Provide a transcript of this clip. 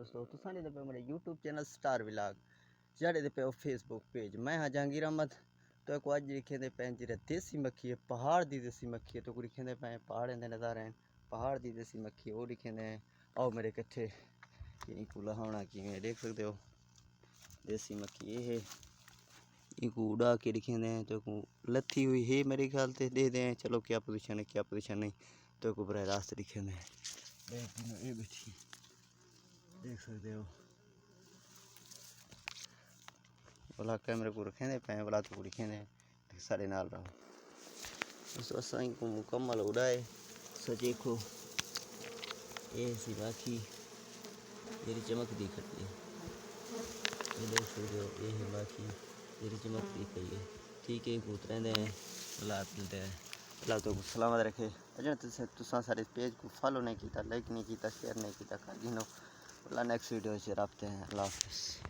दोस्तों तुसां दे पे मेरे यूट्यूब चैनल स्टार विलाग जड़े दे पे फेसबुक पेज मैं हाँ जहांगीर अहमद। तो एक अज लिखे पे जी देसी मक्खी है, पहाड़ की देसी मक्खी है। तो लिखे पे पहाड़ इंदे नज़ारे हैं, पहाड़ की देसी मक्खी है वो लिखे हैं। आओ मेरे कट्ठे इनको लहाना कि देख सकते हो देसी मक्खी ये है। इनको उड़ा के लिखे हैं तो लथी हुई है मेरे ख्याल से दे दें। चलो क्या पोजीशन है क्या पोजीशन नहीं तो को बरह रास्त लिखे हैं। ये बैठी देख सकते हो बोला कैमरे को रखें पे बोला तो लिखे सारे नाल रहो दोस्तों। असां को मुकम्मल उड़ाए सजे को ये सी बाकी तेरी चमक दिख रही है। ये देख सकते हो ये है बाकी तेरी चमक दिख रही है। ठीक है कबूतर हैं अल्लाह मिलते हैं। अल्लाह तो सलामत रखे। अजय तुसा सारे पेज को फॉलो नहीं किया, लाइक नहीं किया, शेयर नहीं किया कर गिनो। अल्लाह नेक्स्ट वीडियो से रखते हैं। अल्लाह हाफिज़।